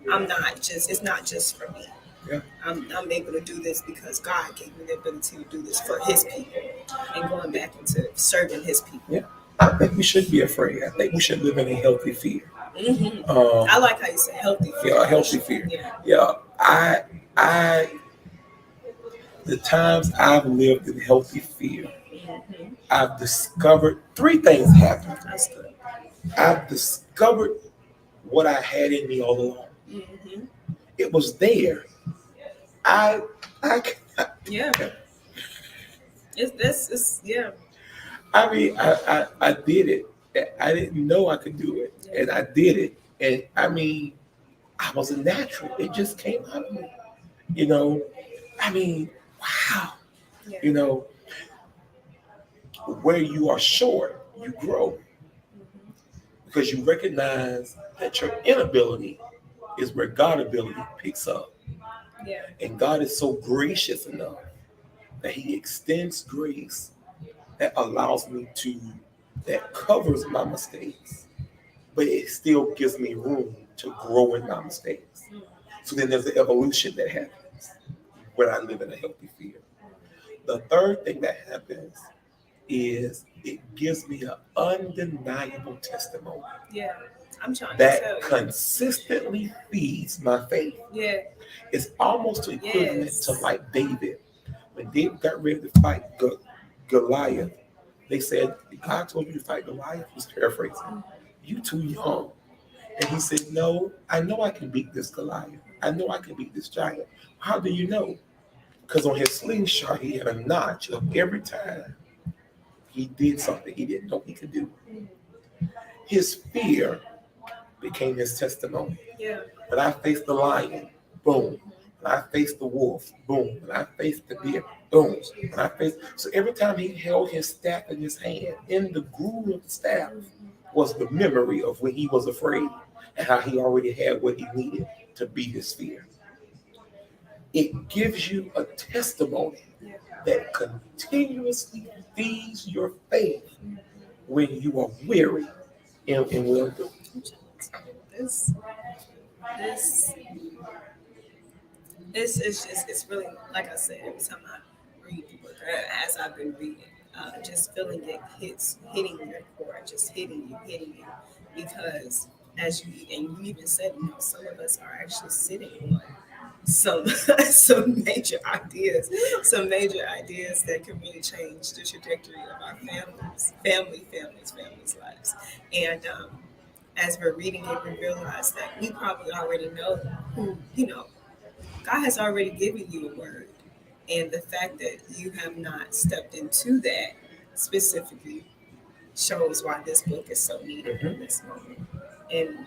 it's not just for me. Yeah. I'm able to do this because God gave me the ability to do this for His people, and going back into serving His people. Yeah, I think we should be afraid. I think we should live in a healthy fear. Mm-hmm. I like how you say healthy fear. Yeah, healthy fear. Yeah. I the times I've lived in healthy fear I've discovered three things happened. That's good. I've discovered what I had in me all along. Mm-hmm. It was there. I, I, Yeah. It's yeah. I mean, I did it. I didn't know I could do it, Yeah. and I did it. And I mean, I was a natural. It just came out of me. You know, I mean, wow. Yeah. You know, where you are short, you grow Mm-hmm. because you recognize that your inability is where God ability picks up. Yeah. And God is so gracious enough that He extends grace that allows me to, that covers my mistakes, but it still gives me room to grow in my mistakes. Mm. So then there's an evolution that happens when I live in a healthy fear. The third thing that happens is it gives me an undeniable testimony Yeah. I'm trying to tell that you. consistently feeds my faith. Yeah. It's almost equivalent to Yes. like David. When David got ready to fight Goliath, they said, God told you to fight Goliath. He's paraphrasing. You too young. And he said, no, I know I can beat this Goliath. I know I can beat this giant. How do you know? Because on his slingshot, he had a notch of every time he did something he didn't know he could do. His fear became his testimony. Yeah. When I faced the lion, boom. When I faced the wolf, boom. When I faced the deer, boom. When I faced, so every time he held his staff in his hand, in the groove of the staff was the memory of when he was afraid and how he already had what he needed to beat his fear. It gives you a testimony that continuously feeds your faith when you are weary and well doing. This this this is just it's really like I said every time I read the book as I've been reading, just feeling it hitting your core, just hitting you because as you and you even said, some of us are actually sitting on some some major ideas that can really change the trajectory of our families' lives. And as we're reading it, we realize that we probably already know who, God has already given you a word. And the fact that you have not stepped into that specifically shows why this book is so needed in this moment. And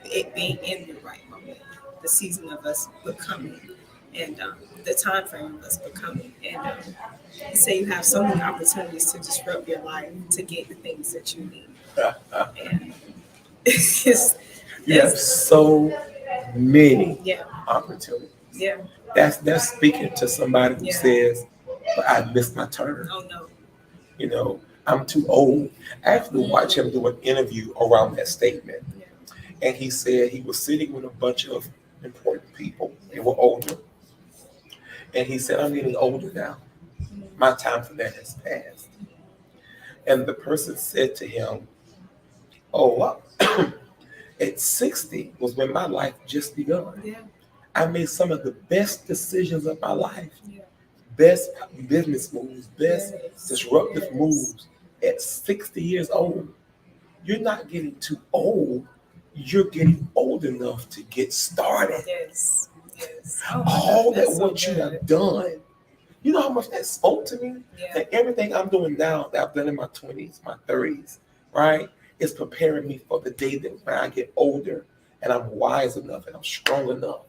it being in the right moment, the season of us becoming, and the time frame of us becoming. And say you have so many opportunities to disrupt your life to get the things that you need. And it's, You have so many yeah, opportunities. yeah. That's speaking to somebody who Yeah. says, but I missed my turn. Oh no. You know, I'm too old. I actually watched him do an interview around that statement. Yeah. And he said he was sitting with a bunch of important people. They were older. And he said, I'm getting older now. My time for that has passed. And the person said to him, oh, well, at 60 was when my life just begun. Yeah. I made some of the best decisions of my life. Yeah. Best business moves, best Yes. disruptive Yes. moves at 60 years old. You're not getting too old. You're getting old enough to get started. Yes. Yes. Oh, All that that's so what you good. have done. You know how much that spoke to me? Yeah. And everything I'm doing now that I've done in my 20s, my 30s, right, is preparing me for the day that when I get older and I'm wise enough and I'm strong enough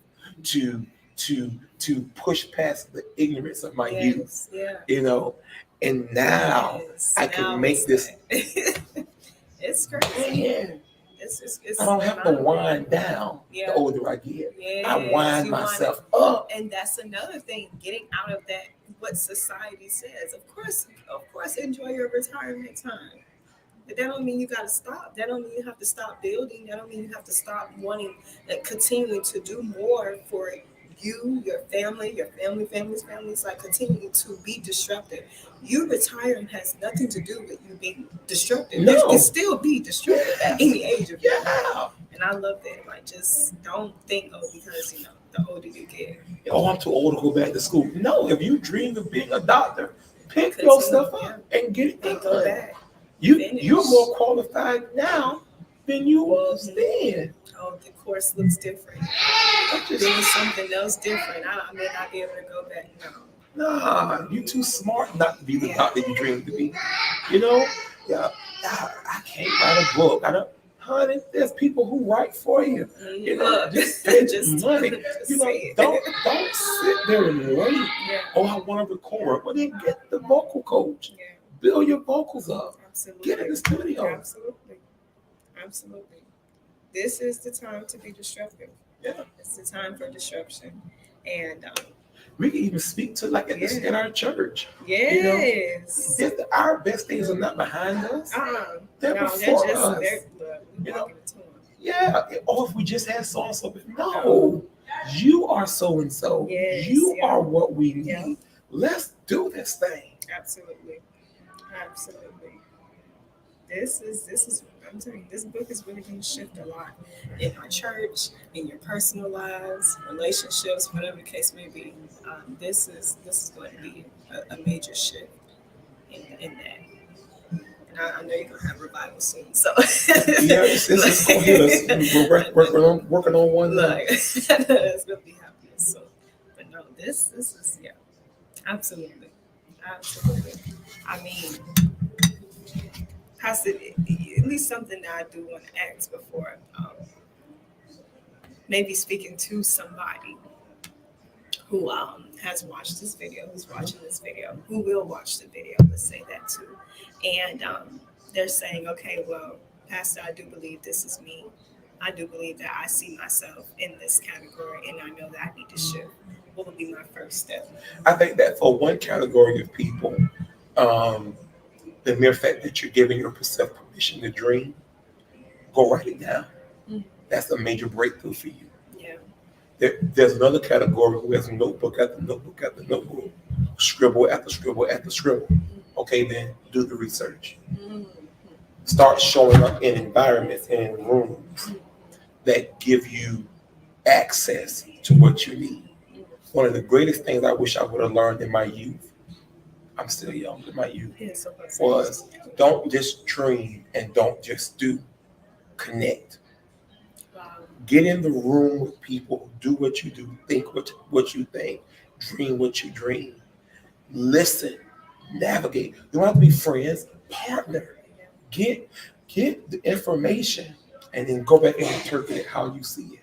to to push past the ignorance of my youth, Yeah. you know. And now Yes. I can Now make this. it's crazy. Man, It's I don't have to wind down Yeah. the older I get. Yes, I wind you myself want up. and that's another thing, getting out of that what society says. Of course, enjoy your retirement time. But that don't mean you got to stop. That don't mean you have to stop building. That don't mean you have to stop wanting, continuing to do more for you, your families, like continuing to be disruptive. You retiring has nothing to do with you being disruptive. No. You can still be disruptive at any age of your life. Yeah. And I love that. Like, just don't think, because, the older you get. Oh, I'm too old to go back to school. No, if you dream of being a doctor, Pick Continue, yourself up and get it and go done. back. You're more qualified now than you was then. Oh, the course looks different. Doing something else different. I may not be able to go back now. Nah, you too smart not to be the doctor you dream to be. You know, yeah, I can't write a book. I don't, honey. There's people who write for you. You know, just pay money. Just you know, don't sit there and wait. Yeah. Oh, I want to record. Well, then get the vocal coach. Yeah. Build your vocals up. Absolutely. Get in the studio. Absolutely. This is the time to be disruptive. Yeah. It's the time for disruption. And we can even speak to like in our church. Yes. You know, our best days are not behind us. They're before us. You know? Yeah. Or if we just had so and so. No. You are so and so. You are what we need. Yeah. Let's do this thing. Absolutely. This is I'm telling you, this book is really going to shift a lot in our church, in your personal lives, relationships, whatever the case may be. This is going to be a major shift in that. And I know you're going to have revival soon. So yeah, it's going to hit us. We're working on one. Look, it's going to be happening soon. But no, this is absolutely. I mean, Pastor, at least something that I do want to ask before, maybe speaking to somebody who has watched this video, who's watching this video, who will watch the video, let's say that too. And they're saying, okay, well, Pastor, I do believe this is me. I do believe that I see myself in this category, and I know that I need to shift. What would be my first step? I think that for one category of people, the mere fact that you're giving yourself permission to dream, go write it down. Mm-hmm. That's a major breakthrough for you. Yeah. There's another category who has notebook after notebook after notebook, scribble after scribble after scribble. Mm-hmm. Okay, then do the research. Mm-hmm. Start showing up in environments and in rooms that give you access to what you need. One of the greatest things I wish I would have learned in my youth, I'm still young in my youth, was don't just dream and don't just do. Connect. Wow. Get in the room with people who do what you do, think what you think, dream what you dream. Listen, navigate. You don't have to be friends, partner. Get the information and then go back and interpret it how you see it.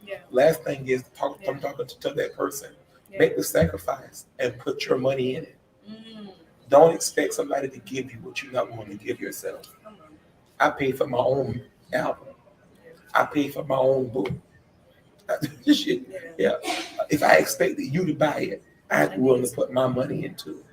Yeah. Last thing is I'm talking to that person. Yeah. Make the sacrifice and put your money in it. Mm. Don't expect somebody to give you what you're not willing to give yourself. I paid for my own album. I paid for my own book. Yeah. If I expected you to buy it, I had to be willing to put my money into it.